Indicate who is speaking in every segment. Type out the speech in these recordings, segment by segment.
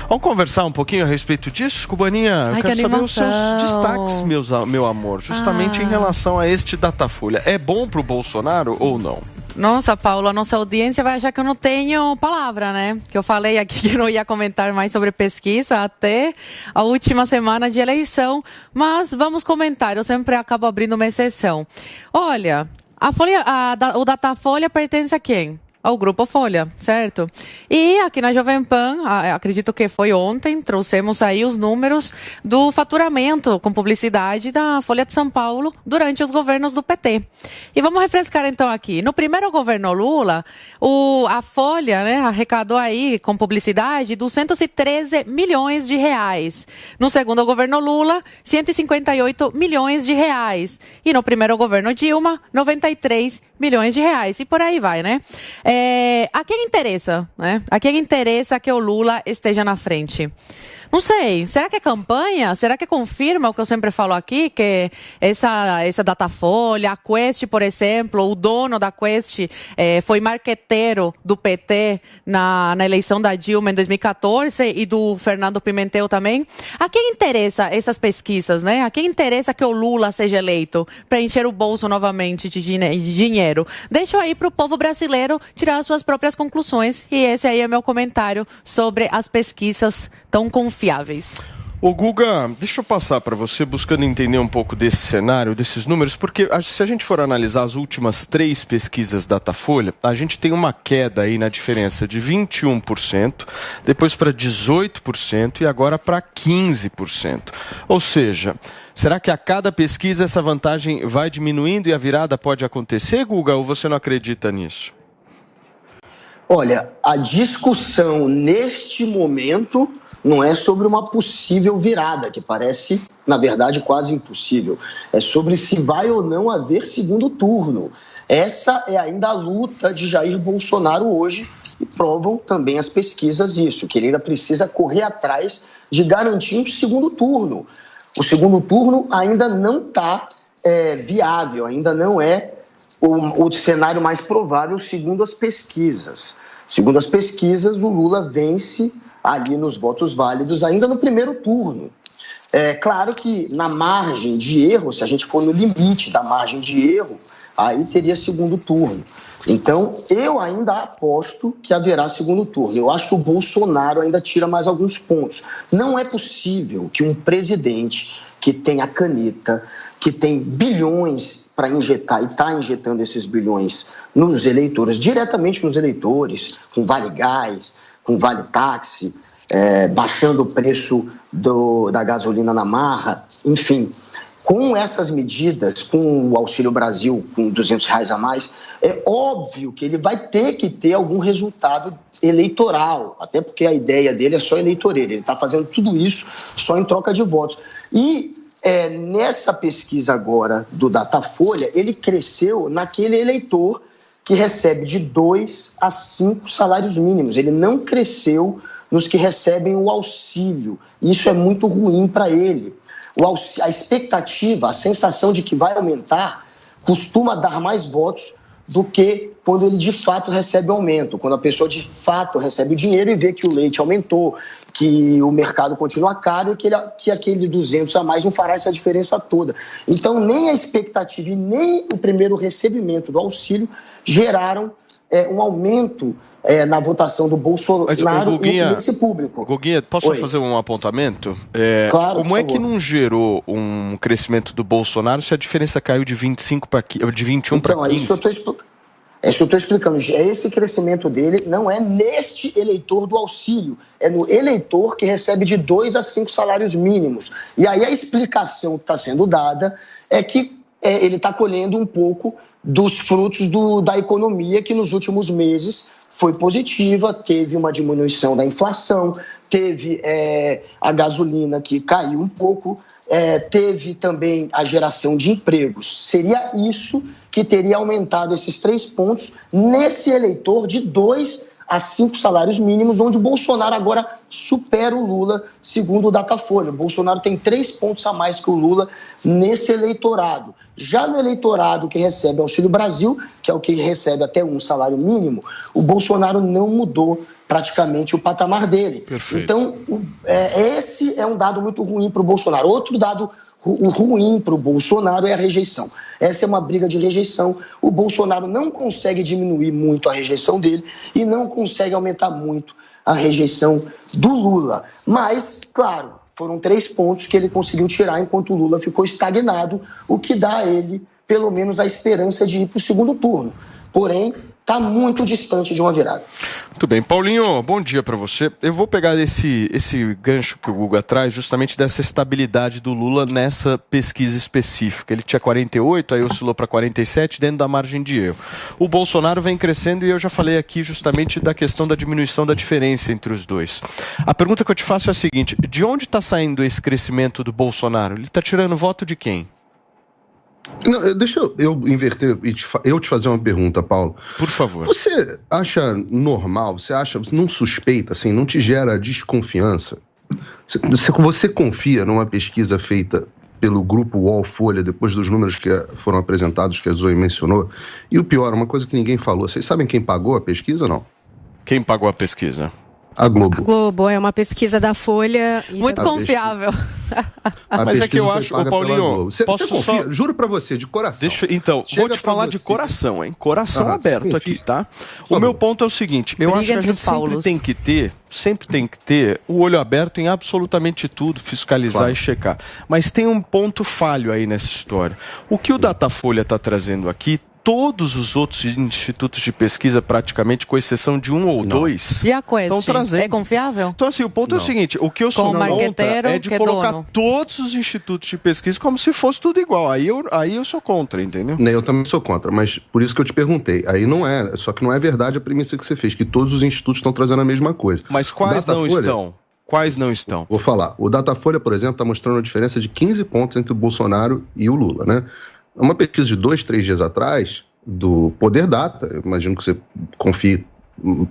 Speaker 1: Vamos conversar um pouquinho a respeito disso, Cubaninha? Eu quero saber os seus destaques, meu amor, justamente em relação a este Datafolha. É bom pro Bolsonaro ou não?
Speaker 2: Nossa, Paulo, a nossa audiência vai achar que eu não tenho palavra, né? Que eu falei aqui que não ia comentar mais sobre pesquisa até a última semana de eleição, mas vamos comentar, eu sempre acabo abrindo uma exceção. Olha, o Datafolha pertence a quem? Ao Grupo Folha, certo? E aqui na Jovem Pan, acredito que foi ontem, trouxemos aí os números do faturamento com publicidade da Folha de São Paulo durante os governos do PT. E vamos refrescar então aqui. No primeiro governo Lula, a Folha, né, arrecadou aí com publicidade 213 milhões de reais. No segundo governo Lula, 158 milhões de reais. E no primeiro governo Dilma, 93 milhões de reais. E por aí vai, né? A quem interessa, né? A quem interessa que o Lula esteja na frente? Não sei, será que é campanha? Será que confirma o que eu sempre falo aqui, que essa Datafolha, a Quest, por exemplo, o dono da Quest foi marqueteiro do PT na eleição da Dilma em 2014 e do Fernando Pimentel também? A quem interessa essas pesquisas, né? A quem interessa que o Lula seja eleito para encher o bolso novamente de dinheiro? Deixa aí para o povo brasileiro tirar as suas próprias conclusões, e esse aí é meu comentário sobre as pesquisas tão confiáveis.
Speaker 1: Ô Guga, deixa eu passar para você, buscando entender um pouco desse cenário, desses números, porque se a gente for analisar as últimas 3 pesquisas Datafolha, a gente tem uma queda aí na diferença de 21%, depois para 18% e agora para 15%. Ou seja, será que a cada pesquisa essa vantagem vai diminuindo e a virada pode acontecer, Guga, ou você não acredita nisso?
Speaker 3: Olha, a discussão neste momento não é sobre uma possível virada, que parece, na verdade, quase impossível. É sobre se vai ou não haver segundo turno. Essa é ainda a luta de Jair Bolsonaro hoje, e provam também as pesquisas isso, que ele ainda precisa correr atrás de garantir um segundo turno. O segundo turno ainda não está viável, ainda não é o cenário mais provável, segundo as pesquisas. Segundo as pesquisas, o Lula vence ali nos votos válidos ainda no primeiro turno. É claro que na margem de erro, se a gente for no limite da margem de erro, aí teria segundo turno. Então, eu ainda aposto que haverá segundo turno. Eu acho que o Bolsonaro ainda tira mais alguns pontos. Não é possível que um presidente que tem a caneta, que tem bilhões para injetar e está injetando esses bilhões nos eleitores, diretamente nos eleitores, com Vale Gás, com Vale Táxi, baixando o preço da gasolina na marra, enfim. Com essas medidas, com o Auxílio Brasil, com R$200 a mais, é óbvio que ele vai ter que ter algum resultado eleitoral, até porque a ideia dele é só eleitoreira, ele está fazendo tudo isso só em troca de votos. E nessa pesquisa agora do Datafolha, ele cresceu naquele eleitor que recebe de 2 a 5 salários mínimos, ele não cresceu nos que recebem o auxílio, isso é muito ruim para ele. A expectativa, a sensação de que vai aumentar, costuma dar mais votos do que quando ele de fato recebe aumento. Quando a pessoa de fato recebe o dinheiro e vê que o leite aumentou, que o mercado continua caro e que aquele 200 a mais não fará essa diferença toda. Então, nem a expectativa e nem o primeiro recebimento do auxílio geraram um aumento na votação do Bolsonaro nesse público.
Speaker 1: Guguinha, posso fazer um apontamento?
Speaker 3: Claro,
Speaker 1: como é que não gerou um crescimento do Bolsonaro se a diferença caiu de 21 para 15?
Speaker 3: Então, é isso que eu estou explicando. Esse crescimento dele não é neste eleitor do auxílio, é no eleitor que recebe de 2 a 5 salários mínimos. E aí a explicação que está sendo dada é que ele está colhendo um pouco dos frutos da economia, que nos últimos meses foi positiva, teve uma diminuição da inflação, teve a gasolina que caiu um pouco, teve também a geração de empregos. Seria isso que teria aumentado esses 3 pontos nesse eleitor de 2 a 5 salários mínimos, onde o Bolsonaro agora supera o Lula, segundo o Datafolha. O Bolsonaro tem 3 pontos a mais que o Lula nesse eleitorado. Já no eleitorado que recebe Auxílio Brasil, que é o que recebe até um salário mínimo, o Bolsonaro não mudou praticamente o patamar dele.
Speaker 1: Perfeito.
Speaker 3: Então, esse é um dado muito ruim para o Bolsonaro. Outro dado ruim para o Bolsonaro é a rejeição. Essa é uma briga de rejeição. O Bolsonaro não consegue diminuir muito a rejeição dele e não consegue aumentar muito a rejeição do Lula. Mas, claro, foram 3 pontos que ele conseguiu tirar enquanto o Lula ficou estagnado, o que dá a ele, pelo menos, a esperança de ir para o segundo turno. Porém, está muito distante de uma virada.
Speaker 1: Muito bem. Paulinho, bom dia para você. Eu vou pegar esse gancho que o Guga traz, justamente dessa estabilidade do Lula nessa pesquisa específica. Ele tinha 48, aí oscilou para 47, dentro da margem de erro. O Bolsonaro vem crescendo e eu já falei aqui justamente da questão da diminuição da diferença entre os dois. A pergunta que eu te faço é a seguinte: de onde está saindo esse crescimento do Bolsonaro? Ele está tirando voto de quem?
Speaker 4: Não, deixa eu inverter e te fazer uma pergunta, Paulo.
Speaker 1: Por favor.
Speaker 4: Você acha normal, você não suspeita, assim, não te gera desconfiança? Você confia numa pesquisa feita pelo grupo UOL Folha, depois dos números que foram apresentados, que a Zoe mencionou? E o pior, uma coisa que ninguém falou, vocês sabem quem pagou a pesquisa ou não?
Speaker 1: Quem pagou a pesquisa?
Speaker 4: A Globo.
Speaker 5: A Globo, é uma pesquisa da Folha.
Speaker 2: Muito confiável.
Speaker 1: Mas é que eu acho, Paulinho,
Speaker 4: você confia?
Speaker 1: só...
Speaker 4: Juro pra você, de coração.
Speaker 1: Então, vou te falar de coração, hein? Coração aberto aqui, tá? O meu ponto é o seguinte, eu acho que a gente sempre tem que ter o olho aberto em absolutamente tudo, fiscalizar e checar. Mas tem um ponto falho aí nessa história. O que o Datafolha está trazendo aqui, todos os outros institutos de pesquisa, praticamente, com exceção de um ou dois,
Speaker 2: e a Quest,
Speaker 1: estão trazendo.
Speaker 2: É confiável?
Speaker 1: Então, assim, o ponto é o seguinte, o que eu sou contra é de colocar todos os institutos de pesquisa como se fosse tudo igual. Aí eu sou contra, entendeu?
Speaker 4: Eu também sou contra, mas por isso que eu te perguntei. Aí não é, só que não é verdade a premissa que você fez, que todos os institutos estão trazendo a mesma coisa.
Speaker 1: Mas quais não estão? Quais não estão?
Speaker 4: Vou falar. O Datafolha, por exemplo, está mostrando uma diferença de 15 pontos entre o Bolsonaro e o Lula, né? Uma pesquisa de 2, 3 dias atrás, do Poder Data, eu imagino que você confie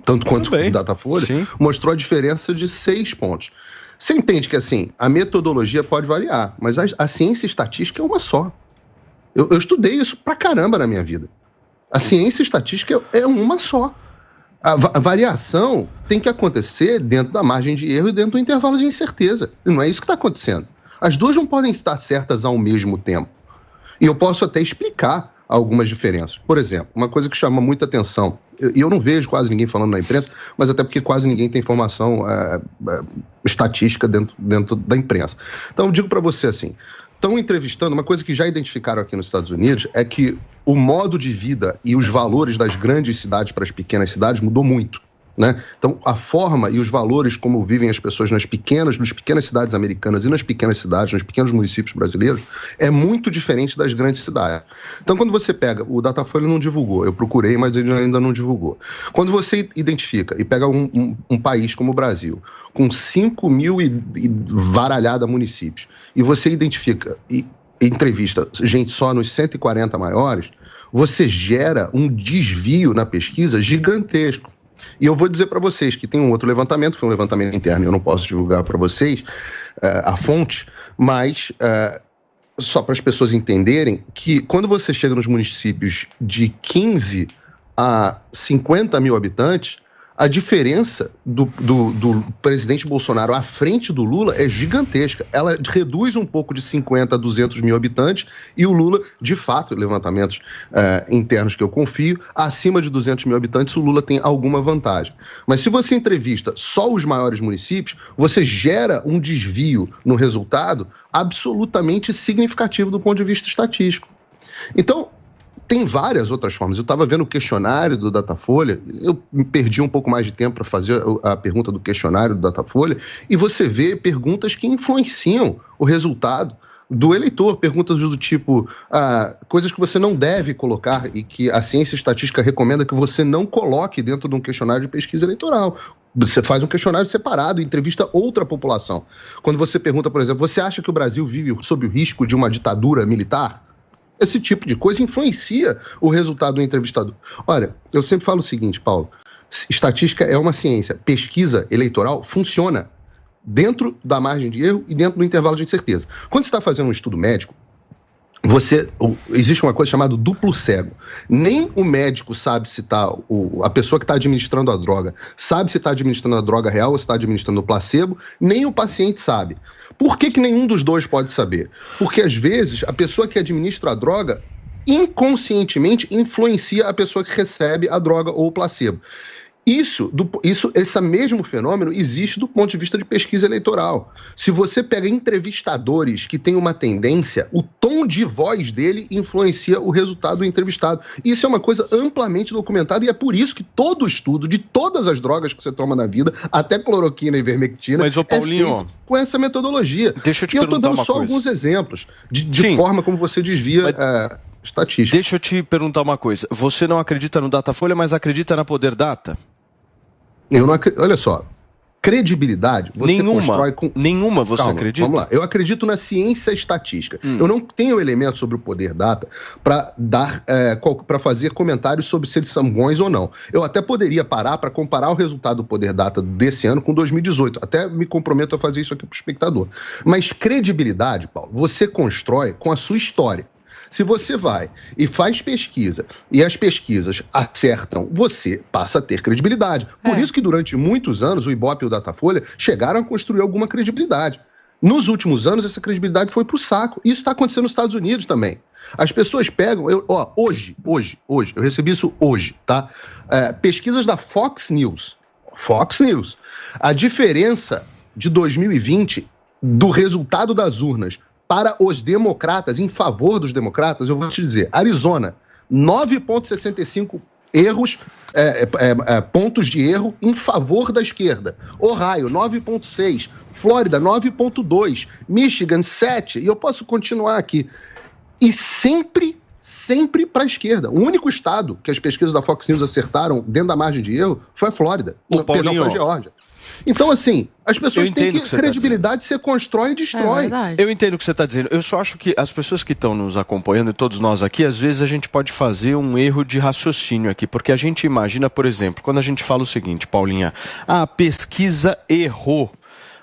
Speaker 4: tanto quanto o Datafolha, mostrou a diferença de 6 pontos. Você entende que, assim, a metodologia pode variar, mas a ciência estatística é uma só. Eu estudei isso pra caramba na minha vida. A ciência estatística é uma só. A variação tem que acontecer dentro da margem de erro e dentro do intervalo de incerteza. E não é isso que está acontecendo. As duas não podem estar certas ao mesmo tempo. E eu posso até explicar algumas diferenças. Por exemplo, uma coisa que chama muita atenção, e eu não vejo quase ninguém falando na imprensa, mas até porque quase ninguém tem informação estatística dentro da imprensa. Então, eu digo para você assim, estão entrevistando, uma coisa que já identificaram aqui nos Estados Unidos é que o modo de vida e os valores das grandes cidades para as pequenas cidades mudou muito. Né? Então, a forma e os valores como vivem as pessoas nas pequenas cidades americanas e nas pequenas cidades, nos pequenos municípios brasileiros, é muito diferente das grandes cidades. Então, quando você pega, o Datafolha não divulgou, eu procurei, mas ele ainda não divulgou. Quando você identifica e pega um país como o Brasil, com 5 mil e varalhada municípios, e você identifica e entrevista gente só nos 140 maiores, você gera um desvio na pesquisa gigantesco. E eu vou dizer para vocês que tem um outro levantamento, foi um levantamento interno, eu não posso divulgar para vocês a fonte, mas só para as pessoas entenderem que quando você chega nos municípios de 15 a 50 mil habitantes, a diferença do presidente Bolsonaro à frente do Lula é gigantesca. Ela reduz um pouco de 50 a 200 mil habitantes e o Lula, de fato, levantamentos internos que eu confio, acima de 200 mil habitantes o Lula tem alguma vantagem. Mas se você entrevista só os maiores municípios, você gera um desvio no resultado absolutamente significativo do ponto de vista estatístico. Então, tem várias outras formas. Eu estava vendo o questionário do Datafolha, eu me perdi um pouco mais de tempo para fazer a pergunta do questionário do Datafolha, e você vê perguntas que influenciam o resultado do eleitor, perguntas do tipo, coisas que você não deve colocar e que a ciência estatística recomenda que você não coloque dentro de um questionário de pesquisa eleitoral. Você faz um questionário separado, entrevista outra população. Quando você pergunta, por exemplo, você acha que o Brasil vive sob o risco de uma ditadura militar? Esse tipo de coisa influencia o resultado do entrevistador. Olha, eu sempre falo o seguinte, Paulo, Estatística é uma ciência. Pesquisa eleitoral funciona dentro da margem de erro e dentro do intervalo de incerteza. Quando você está fazendo um estudo médico, existe uma coisa chamada duplo cego. Nem o médico sabe se a pessoa que está administrando a droga sabe se está administrando a droga real ou se está administrando o placebo, nem o paciente sabe. Por que nenhum dos dois pode saber? Porque, às vezes, a pessoa que administra a droga inconscientemente influencia a pessoa que recebe a droga ou o placebo. Esse mesmo fenômeno existe do ponto de vista de pesquisa eleitoral. Se você pega entrevistadores que têm uma tendência, o tom de voz dele influencia o resultado do entrevistado. Isso é uma coisa amplamente documentada e é por isso que todo estudo de todas as drogas que você toma na vida, até cloroquina e ivermectina,
Speaker 1: Paulinho,
Speaker 4: é feito com essa metodologia.
Speaker 1: Deixa eu te
Speaker 4: perguntar uma coisa. E eu estou dando só alguns exemplos de forma como você desvia estatística.
Speaker 1: Deixa eu te perguntar uma coisa. Você não acredita no Datafolha, mas acredita na Poder Data?
Speaker 4: Eu não acredito. Olha só, credibilidade você constrói com...
Speaker 1: Nenhuma você
Speaker 4: Calma,
Speaker 1: acredita?
Speaker 4: Vamos lá, eu acredito na ciência estatística. Eu não tenho elementos sobre o Poder Data para fazer comentários sobre se eles são bons ou não. Eu até poderia parar para comparar o resultado do Poder Data desse ano com 2018. Até me comprometo a fazer isso aqui para o espectador. Mas credibilidade, Paulo, você constrói com a sua história. Se você vai e faz pesquisa e as pesquisas acertam, você passa a ter credibilidade. Por isso que durante muitos anos o Ibope e o Datafolha chegaram a construir alguma credibilidade. Nos últimos anos essa credibilidade foi para o saco. Isso está acontecendo nos Estados Unidos também. As pessoas pegam... Hoje, eu recebi isso hoje, tá? Pesquisas da Fox News. A diferença de 2020 do resultado das urnas para os democratas, em favor dos democratas, eu vou te dizer, Arizona, 9,65 erros, pontos de erro em favor da esquerda. Ohio, 9,6. Flórida, 9,2. Michigan, 7. E eu posso continuar aqui. E sempre para a esquerda. O único estado que as pesquisas da Fox News acertaram dentro da margem de erro foi a Flórida. Foi a Geórgia. Então, assim, as pessoas têm que credibilidade, você constrói e destrói.
Speaker 1: Eu entendo o que você está dizendo. Eu só acho que as pessoas que estão nos acompanhando, e todos nós aqui, às vezes a gente pode fazer um erro de raciocínio aqui, porque a gente imagina, por exemplo, quando a gente fala o seguinte, Paulinha, a pesquisa errou.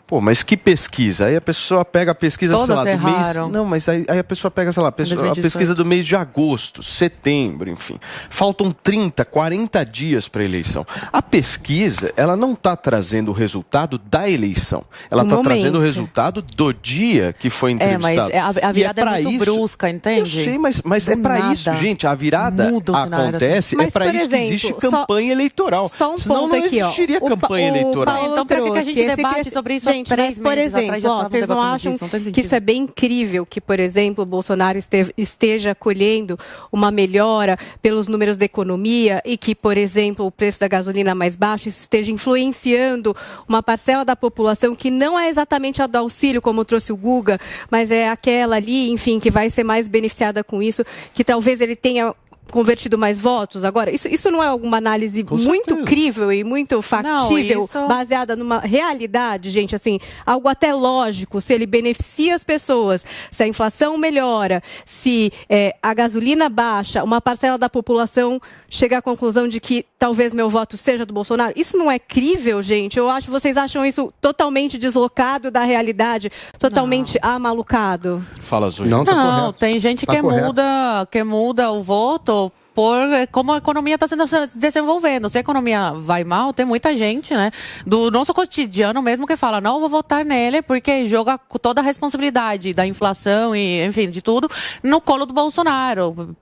Speaker 1: Pô, mas que pesquisa? Aí a pessoa pega a pesquisa,
Speaker 2: todas
Speaker 1: sei lá, do
Speaker 2: erraram.
Speaker 1: mês... Não, mas aí a pessoa pega, sei lá, a pesquisa do mês de agosto, setembro, enfim. Faltam 30, 40 dias para a eleição. A pesquisa, ela não está trazendo o resultado da eleição. Ela está trazendo o resultado do dia que foi entrevistado.
Speaker 2: Mas a virada é muito brusca, entende?
Speaker 1: Eu sei, mas é para isso, gente. A virada acontece, é para isso que existe campanha eleitoral.
Speaker 5: Só um
Speaker 1: Senão
Speaker 5: ponto
Speaker 1: não
Speaker 5: aqui,
Speaker 1: existiria campanha eleitoral.
Speaker 2: Então, por que a gente debate sobre isso?
Speaker 5: Gente, mas, por exemplo, vocês não acham que isso é bem incrível que, por exemplo, o Bolsonaro esteja colhendo uma melhora pelos números da economia e que, por exemplo, o preço da gasolina mais baixo isso esteja influenciando uma parcela da população que não é exatamente a do auxílio, como trouxe o Guga, mas é aquela ali, enfim, que vai ser mais beneficiada com isso, que talvez ele tenha convertido mais votos? Agora, isso não é alguma análise muito crível e muito factível, baseada numa realidade, gente, assim, algo até lógico, se ele beneficia as pessoas, se a inflação melhora, se a gasolina baixa, uma parcela da população chega à conclusão de que talvez meu voto seja do Bolsonaro? Isso não é crível, gente? Vocês acham isso totalmente deslocado da realidade, totalmente amalucado?
Speaker 1: Fala, Zoe.
Speaker 2: Não, tem gente que muda o voto por como a economia está se desenvolvendo. Se a economia vai mal, tem muita gente, né, do nosso cotidiano mesmo que fala, não, vou votar nele porque joga toda a responsabilidade da inflação e, enfim, de tudo no colo do Bolsonaro.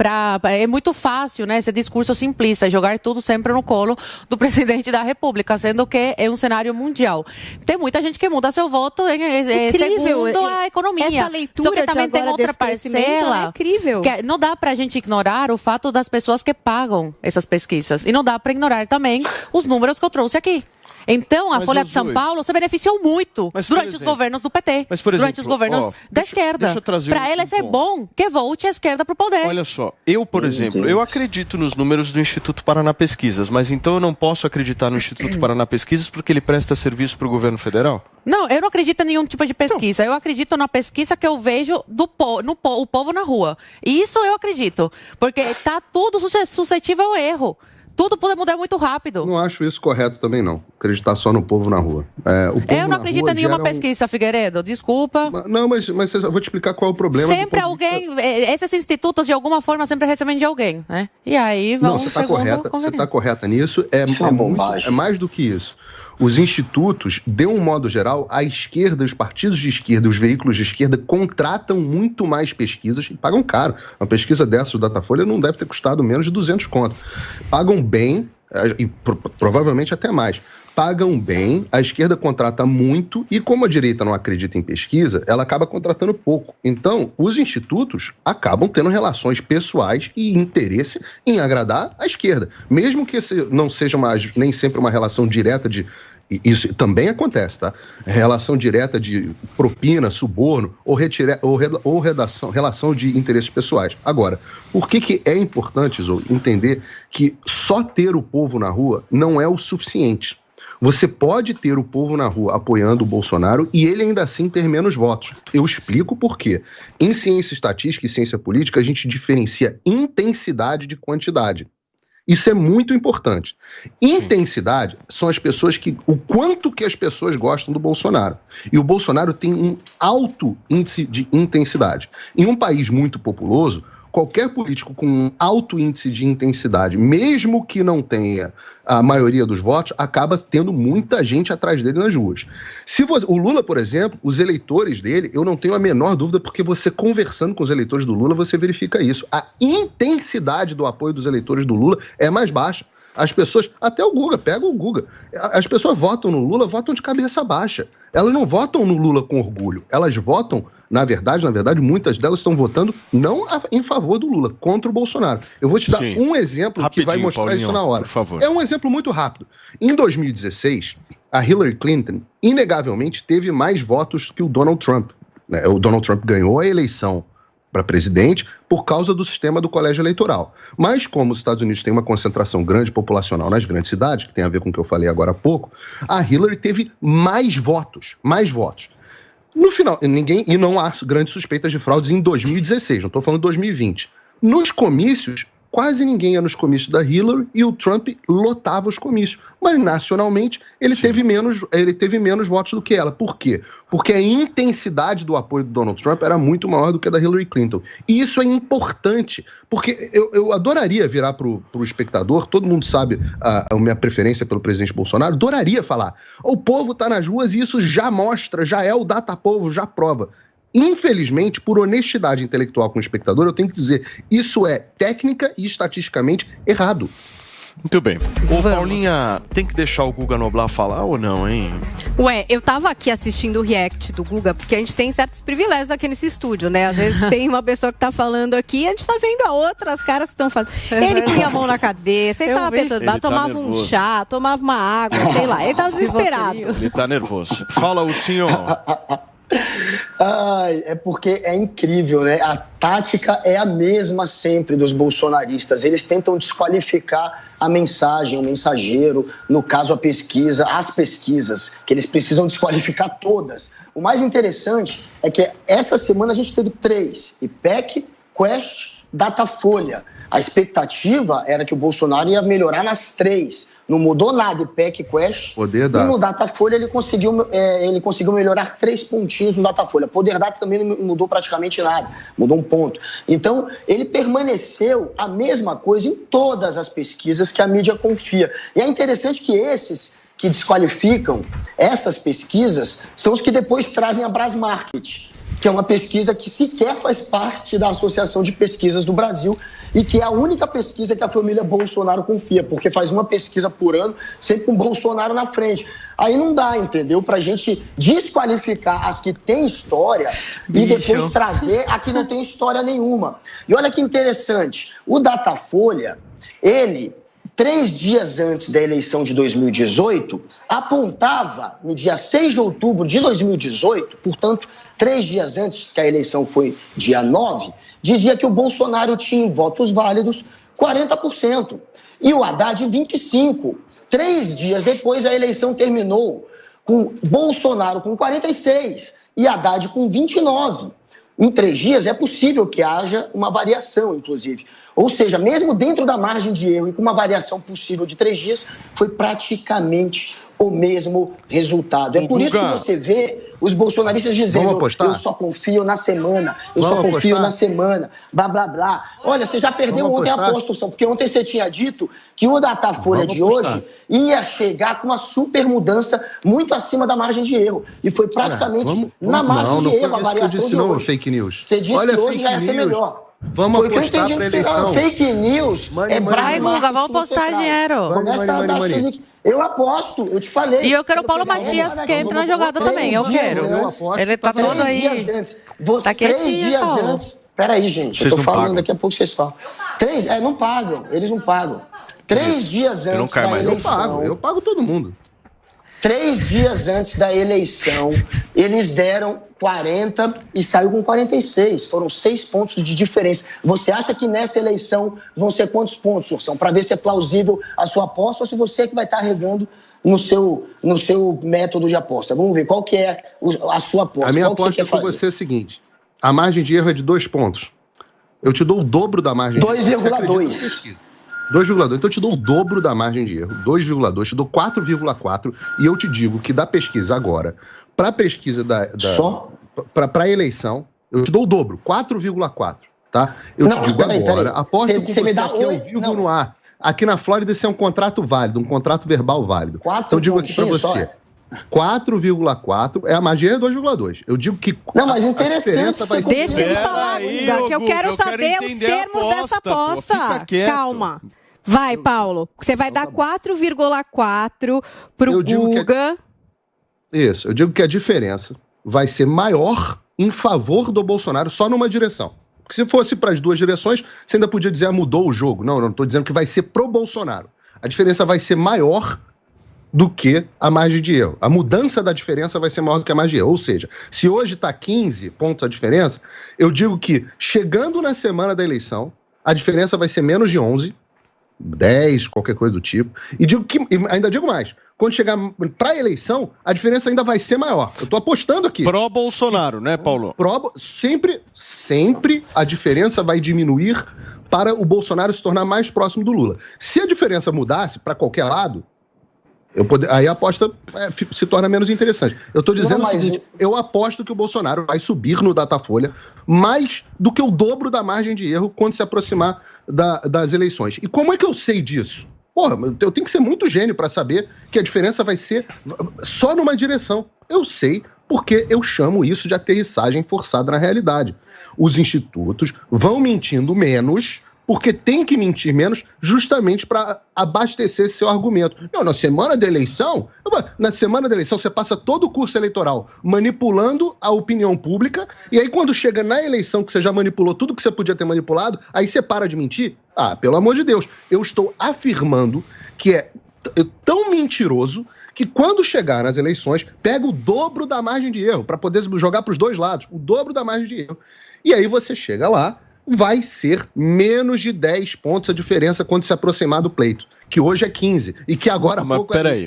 Speaker 2: É muito fácil, né, esse discurso simplista, jogar tudo sempre no colo do presidente da República, sendo que é um cenário mundial. Tem muita gente que muda seu voto segundo a economia.
Speaker 5: Essa leitura
Speaker 2: só que também tem outra parcela.
Speaker 5: É incrível.
Speaker 2: Que não dá pra gente ignorar o fato das pessoas que pagam essas pesquisas. E não dá para ignorar também os números que eu trouxe aqui. Então, a Folha de São Paulo se beneficiou muito durante os governos do PT, durante os governos da esquerda. Para eles é bom que volte a esquerda para o poder.
Speaker 1: Olha só, por exemplo, eu acredito nos números do Instituto Paraná Pesquisas, mas então eu não posso acreditar no Instituto Paraná Pesquisas porque ele presta serviço para o governo federal?
Speaker 2: Não, eu não acredito em nenhum tipo de pesquisa. Eu acredito na pesquisa que eu vejo o povo na rua. E isso eu acredito, porque está tudo suscetível ao erro. Tudo pode mudar muito rápido.
Speaker 4: Não acho isso correto também, não. Acreditar só no povo na rua.
Speaker 2: Eu não acredito em nenhuma pesquisa, Figueiredo. Desculpa.
Speaker 4: Não, mas eu vou te explicar qual é o problema.
Speaker 2: Sempre alguém... Esses institutos, de alguma forma, sempre recebem de alguém, né? E aí vão...
Speaker 4: Não, você está correta nisso. É mais do que isso. Os institutos, de um modo geral, a esquerda, os partidos de esquerda, os veículos de esquerda contratam muito mais pesquisas e pagam caro. Uma pesquisa dessa do Datafolha não deve ter custado menos de 200 conto. Pagam bem, e provavelmente até mais. Pagam bem, a esquerda contrata muito e como a direita não acredita em pesquisa, ela acaba contratando pouco. Então, os institutos acabam tendo relações pessoais e interesse em agradar a esquerda. Mesmo que não seja nem sempre uma relação direta de... Isso também acontece, tá? Relação direta de propina, suborno ou relação de interesses pessoais. Agora, por que é importante, Zou, entender que só ter o povo na rua não é o suficiente? Você pode ter o povo na rua apoiando o Bolsonaro e ele ainda assim ter menos votos. Eu explico por quê. Em ciência estatística e ciência política, a gente diferencia intensidade de quantidade. Isso é muito importante. Intensidade são as pessoas o quanto que as pessoas gostam do Bolsonaro. E o Bolsonaro tem um alto índice de intensidade. Em um país muito populoso, qualquer político com um alto índice de intensidade, mesmo que não tenha a maioria dos votos, acaba tendo muita gente atrás dele nas ruas. O Lula, por exemplo, os eleitores dele, eu não tenho a menor dúvida, porque você conversando com os eleitores do Lula, você verifica isso. A intensidade do apoio dos eleitores do Lula é mais baixa. As pessoas, até o Guga, pega o Guga, as pessoas votam no Lula, votam de cabeça baixa. Elas não votam no Lula com orgulho. Elas votam, na verdade, muitas delas estão votando não em favor do Lula, contra o Bolsonaro. Eu vou te dar um exemplo que vai mostrar Paulinho, isso na hora. Por favor. É um exemplo muito rápido. Em 2016, a Hillary Clinton, inegavelmente, teve mais votos que o Donald Trump. O Donald Trump ganhou a eleição para presidente por causa do sistema do colégio eleitoral. Mas como os Estados Unidos têm uma concentração grande populacional nas grandes cidades, que tem a ver com o que eu falei agora há pouco, a Hillary teve mais votos. No final, e não há grandes suspeitas de fraudes em 2016, não estou falando de 2020. Nos comícios, quase ninguém ia nos comícios da Hillary e o Trump lotava os comícios. Mas, nacionalmente, ele teve menos votos do que ela. Por quê? Porque a intensidade do apoio do Donald Trump era muito maior do que a da Hillary Clinton. E isso é importante, porque eu adoraria virar para o espectador, todo mundo sabe a minha preferência pelo presidente Bolsonaro, adoraria falar, o povo está nas ruas e isso já mostra, já é o datapovo, já prova. Infelizmente, por honestidade intelectual com o espectador, eu tenho que dizer, isso é técnica e estatisticamente errado.
Speaker 1: Muito bem. Ô, Paulinha, tem que deixar o Guga Noblar falar ou não, hein?
Speaker 5: Eu tava aqui assistindo o react do Guga, porque a gente tem certos privilégios aqui nesse estúdio, né? Às vezes tem uma pessoa que tá falando aqui e a gente tá vendo a outra, as caras que estão falando. Ele punha a mão na cabeça, ele tava perturbado, tomava um chá, tomava uma água, sei lá. Ele tava desesperado.
Speaker 1: Ele tá nervoso. Fala, o senhor.
Speaker 3: É porque é incrível, né? A tática é a mesma sempre dos bolsonaristas. Eles tentam desqualificar a mensagem, o mensageiro, no caso a pesquisa, as pesquisas, que eles precisam desqualificar todas. O mais interessante é que essa semana a gente teve 3, IPEC, Quest, Datafolha. A expectativa era que o Bolsonaro ia melhorar nas 3. Não mudou nada, IPEC, Quest.
Speaker 4: Poder Data.
Speaker 3: E no Datafolha ele conseguiu melhorar 3 pontinhos no Datafolha. Poder Data também não mudou praticamente nada, mudou 1 ponto. Então, ele permaneceu a mesma coisa em todas as pesquisas que a mídia confia. E é interessante que esses que desqualificam essas pesquisas são os que depois trazem a Brasmarket, que é uma pesquisa que sequer faz parte da Associação de Pesquisas do Brasil e que é a única pesquisa que a família Bolsonaro confia, porque faz uma pesquisa por ano, sempre com Bolsonaro na frente. Aí não dá, entendeu? Pra gente desqualificar as que têm história e depois trazer a que não tem história nenhuma. E olha que interessante, o Datafolha, ele, 3 dias antes da eleição de 2018, apontava, no dia 6 de outubro de 2018, portanto, 3 dias antes, que a eleição foi dia 9, dizia que o Bolsonaro tinha em votos válidos 40% e o Haddad 25%. 3 dias depois, a eleição terminou com Bolsonaro com 46% e Haddad com 29%. em 3 dias é possível que haja uma variação, inclusive. Ou seja, mesmo dentro da margem de erro e com uma variação possível de 3 dias, foi praticamente o mesmo resultado. É por isso que você vê os bolsonaristas dizendo: eu só confio na semana, na semana, blá, blá, blá. Olha, você já perdeu ontem a aposta, porque ontem você tinha dito que o Datafolha de hoje ia chegar com uma super mudança muito acima da margem de erro. E foi praticamente na margem de erro a variação de hoje.
Speaker 4: Fake news.
Speaker 3: Você disse que hoje já ia ser melhor.
Speaker 4: Vamos apostar para a eleição.
Speaker 3: Fake news é
Speaker 2: Vai, Guga, vamos apostar dinheiro.
Speaker 3: Começa a dar chilique. Eu aposto, eu te falei.
Speaker 2: E eu quero o Paulo Matias que entra na jogada também, eu quero. Ele tá todo aí.
Speaker 3: 3 dias antes.
Speaker 2: Tá
Speaker 3: 3 dias antes. Peraí, gente, eu tô falando, daqui a pouco vocês falam. 3, não pagam, eles não pagam. 3 dias antes da eleição.
Speaker 4: Eu pago todo mundo.
Speaker 3: 3 dias antes da eleição, eles deram 40 e saiu com 46. Foram 6 pontos de diferença. Você acha que nessa eleição vão ser quantos pontos, Ursão? Para ver se é plausível a sua aposta ou se você é que vai estar regando no seu método de aposta. Vamos ver qual que é a sua aposta.
Speaker 4: A minha aposta com você é a seguinte: a margem de erro é de 2 pontos. Eu te dou o dobro da margem de erro.
Speaker 3: 2,2.
Speaker 4: 2,2. Então eu te dou o dobro da margem de erro, 2,2, te dou 4,4, e eu te digo que da pesquisa agora, para a pesquisa para a eleição, eu te dou o dobro, 4,4, tá? Eu te digo agora, aposto com você aqui ao vivo no ar. Aqui na Flórida isso é um contrato válido, um contrato verbal válido. Então eu digo aqui para você, 4,4 é a margem de erro, 2,2. Eu digo que
Speaker 3: mas interessante.
Speaker 5: Deixa ele falar, Guga, que eu quero saber os termos dessa aposta. Calma. Vai, Paulo. Você vai dar 4,4 pro Guga.
Speaker 4: Isso. Eu digo que a diferença vai ser maior em favor do Bolsonaro só numa direção. Porque se fosse para as duas direções, você ainda podia dizer, mudou o jogo. Não estou dizendo que vai ser pro Bolsonaro. A diferença vai ser maior do que a margem de erro. A mudança da diferença vai ser maior do que a margem de erro. Ou seja, se hoje está 15 pontos a diferença, eu digo que chegando na semana da eleição, a diferença vai ser menos de 11, 10, qualquer coisa do tipo. E ainda digo mais, quando chegar para a eleição, a diferença ainda vai ser maior. Eu estou apostando aqui.
Speaker 1: Pró-Bolsonaro, né, Paulo?
Speaker 4: Sempre a diferença vai diminuir para o Bolsonaro se tornar mais próximo do Lula. Se a diferença mudasse para qualquer lado, aí a aposta se torna menos interessante. Eu estou dizendo o seguinte, eu aposto que o Bolsonaro vai subir no Datafolha mais do que o dobro da margem de erro quando se aproximar das eleições. E como é que eu sei disso? Porra, eu tenho que ser muito gênio para saber que a diferença vai ser só numa direção. Eu sei porque eu chamo isso de aterrissagem forçada na realidade. Os institutos vão mentindo menos porque tem que mentir menos justamente para abastecer esse seu argumento. Não, na semana da eleição você passa todo o curso eleitoral manipulando a opinião pública, e aí quando chega na eleição que você já manipulou tudo que você podia ter manipulado, aí você para de mentir? Pelo amor de Deus, eu estou afirmando que é tão mentiroso que quando chegar nas eleições, pega o dobro da margem de erro, para poder jogar para os dois lados, o dobro da margem de erro. E aí você chega lá, vai ser menos de 10 pontos a diferença quando se aproximar do pleito, que hoje é 15, e que agora
Speaker 1: Mas peraí,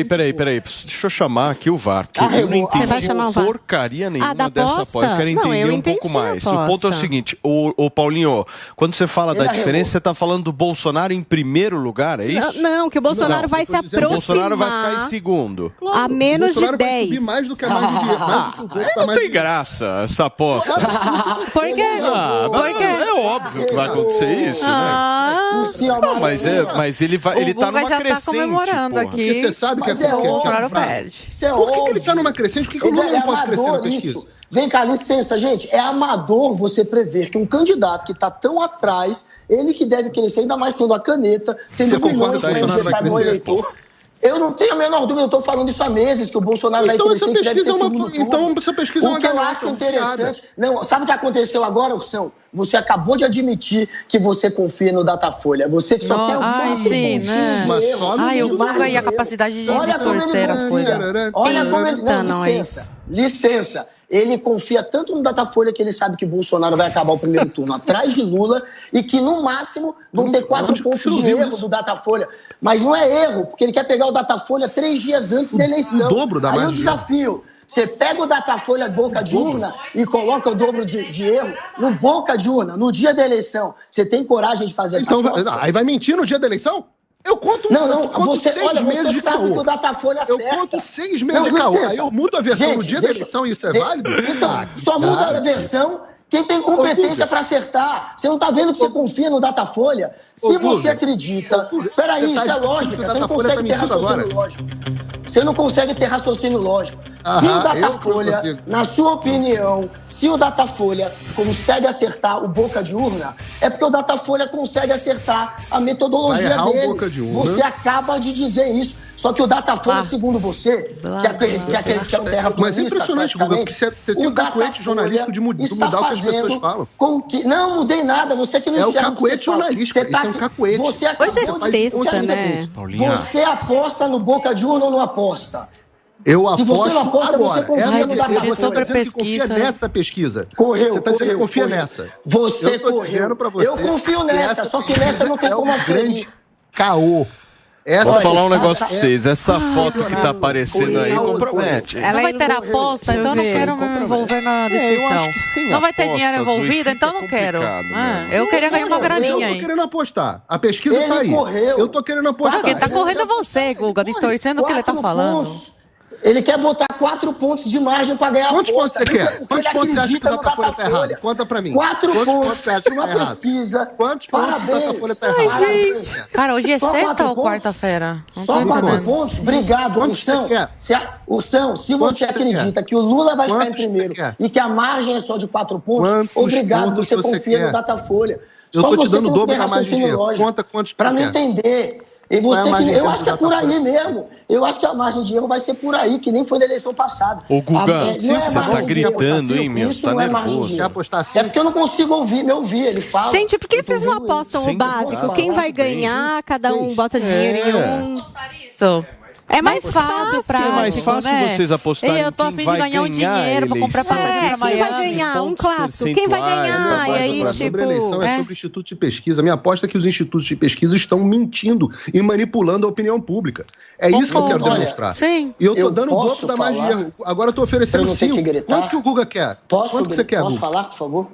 Speaker 1: peraí, deixa eu chamar aqui o VAR, que eu não entendi porcaria nenhuma dessa aposta, eu quero entender um pouco mais. O ponto é o seguinte, o Paulinho, quando você fala da diferença, você está falando do Bolsonaro em primeiro lugar, é isso?
Speaker 5: Não, que o Bolsonaro vai se aproximar.
Speaker 1: O Bolsonaro vai ficar em segundo.
Speaker 5: Claro, a menos de 10.
Speaker 4: Vai subir mais do que a margem de erro.
Speaker 1: Não tem graça essa aposta.
Speaker 5: Por quê?
Speaker 1: É óbvio que vai acontecer isso, né? Mas ele tá numa crescente.
Speaker 2: Tá comemorando aqui.
Speaker 4: Porque você sabe que
Speaker 2: o Bolsonaro perde.
Speaker 4: Por que ele tá numa crescente? Por que o Lula não pode crescer na pesquisa?
Speaker 3: Vem cá, licença, gente. É amador você prever que um candidato que está tão atrás, ele que deve crescer, ainda mais tendo a caneta, tendo milhões de eleitor. Eu não tenho a menor dúvida, eu estou falando isso há meses, que o Bolsonaro vai crescer e deve ter segundo turno.
Speaker 4: Então essa pesquisa é uma
Speaker 3: O que eu acho interessante... Não, sabe o que aconteceu agora, Ursão? Você acabou de admitir que você confia no Datafolha. Você só quer
Speaker 2: o Guga e a capacidade de distorcer as coisas.
Speaker 3: Olha como ele... Não, licença. Ele confia tanto no Datafolha que ele sabe que Bolsonaro vai acabar o primeiro turno atrás de Lula e que, no máximo, vão ter 4 pontos de erro do Datafolha. Mas não é erro, porque ele quer pegar o Datafolha 3 dias antes da eleição.
Speaker 4: O dobro da margem.
Speaker 3: Aí o desafio... Você pega o Datafolha boca de urna e coloca o dobro de erro no boca de urna, no dia da eleição. Você tem coragem de fazer essa coisa?
Speaker 4: Aí vai mentir no dia da eleição? Eu conto,
Speaker 3: você sabe que o Datafolha acerta.
Speaker 4: Eu conto 6 meses de caô. Aí eu mudo a versão no dia da eleição e isso é válido?
Speaker 3: Então, só muda a versão quem tem competência para acertar. Você não está vendo que você confia no Datafolha? Se você acredita... Peraí, isso é lógica. Você não consegue ter raciocínio lógico. Você não consegue ter raciocínio lógico. Se o Datafolha, na sua opinião, se o Datafolha consegue acertar o boca de urna, é porque o Datafolha consegue acertar a metodologia dele. Você acaba de dizer isso. Só que o Datafolha, segundo você, que acredita no terraplanista...
Speaker 4: Mas é impressionante, Guga, porque você tem um cacuete jornalístico de mudar o que as pessoas falam.
Speaker 3: Não mudei nada, você que não
Speaker 4: enxerga. É o cacuete jornalístico, isso é um cacuete.
Speaker 3: Você aposta no boca de urna ou não aposta?
Speaker 4: Eu aposto.
Speaker 3: Se você não aposta,
Speaker 4: agora,
Speaker 3: você confia no Datafolha.
Speaker 2: Sobre pesquisa.
Speaker 4: Confia nessa pesquisa.
Speaker 3: Você
Speaker 4: está dizendo que confia nessa.
Speaker 3: Você correu. Eu confio nessa, só que nessa não tem como
Speaker 4: grande caô.
Speaker 1: Vou falar um negócio pra vocês. Essa foto que tá aparecendo aí compromete.
Speaker 2: Não vai ter aposta, então não quero me envolver na discussão.
Speaker 1: Eu acho que sim.
Speaker 2: Não vai ter dinheiro envolvido, então não quero. Eu queria ganhar uma graninha aí.
Speaker 4: Eu tô querendo apostar. A pesquisa tá aí. Eu tô querendo apostar.
Speaker 2: Quem tá correndo é você, Guga, distorcendo o que ele tá falando.
Speaker 3: Ele quer botar 4 pontos de margem para ganhar a
Speaker 4: Quantos pontos você quer? Quantos pontos você acha que o Datafolha tá errado? Conta pra mim.
Speaker 3: 4 pontos numa pesquisa.
Speaker 4: Quantos pontos o Datafolha tá errado?
Speaker 2: Gente. Cara, hoje é sexta ou quarta-feira?
Speaker 3: Só 4 pontos? Obrigado, Ursão. Se você acredita que o Lula vai ficar em primeiro e que a margem é só de 4 pontos, obrigado, você confia no Datafolha.
Speaker 4: Eu tô te dando o dobro da margem de erro. Conta quantos
Speaker 3: para não entender. E você eu acho que é por aí mesmo. Eu acho que a margem de erro vai ser por aí, que nem foi na eleição passada.
Speaker 1: Ô, Guga, você tá gritando, hein, meu? Você tá nervoso.
Speaker 3: É porque eu não consigo me ouvir, ele fala.
Speaker 5: Gente, por que vocês não apostam o básico? Quem vai ganhar, cada um bota dinheiro em um. Isso. É mais fácil pra...
Speaker 1: É mais fácil vocês apostarem
Speaker 2: eu tô a fim de ganhar um dinheiro pra comprar passagem pra Miami.
Speaker 5: Quem vai ganhar? Um clássico. Quem vai ganhar? E aí, tipo...
Speaker 4: Sobre a eleição é sobre institutos de pesquisa. A minha aposta é que os institutos de pesquisa estão mentindo e manipulando a opinião pública. É isso que eu quero demonstrar.
Speaker 2: Sim.
Speaker 4: E eu tô dando o dobro da margem de erro. Agora eu tô oferecendo 5. Quanto que o Guga quer? Quanto que você quer, Guga?
Speaker 3: Posso falar, por favor?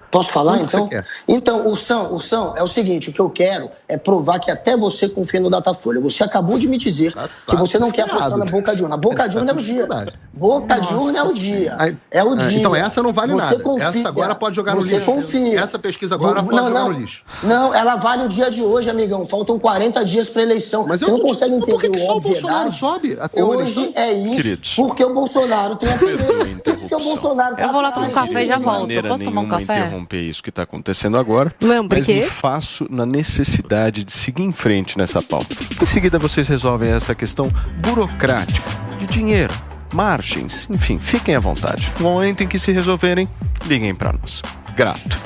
Speaker 3: Posso falar, então? Então, Ursão, é o seguinte, o que eu quero é provar que até você confia no Datafolha. Você acabou de me dizer que você não quer apostar na boca de urna. A boca de urna é o dia. Boca de urna é o dia. É o dia.
Speaker 4: Então essa não vale nada. Essa agora pode jogar no lixo.
Speaker 3: Você confia.
Speaker 4: Essa pesquisa agora pode jogar no lixo.
Speaker 3: Não, ela vale o dia de hoje, amigão. Faltam 40 dias para eleição.
Speaker 4: Mas
Speaker 3: você não consegue entender
Speaker 4: por que só o Bolsonaro sobe até a eleição?
Speaker 3: Hoje é isso, porque o Bolsonaro tem a primeira. Porque o Bolsonaro
Speaker 2: eu vou lá tomar um café e já volto. Posso tomar um café?
Speaker 1: Interromper isso que está acontecendo agora, mas me faço na necessidade de seguir em frente nessa pauta. Em seguida vocês resolvem essa questão burocrática, de dinheiro, margens, enfim, fiquem à vontade. No momento em que se resolverem, liguem para nós. Grato.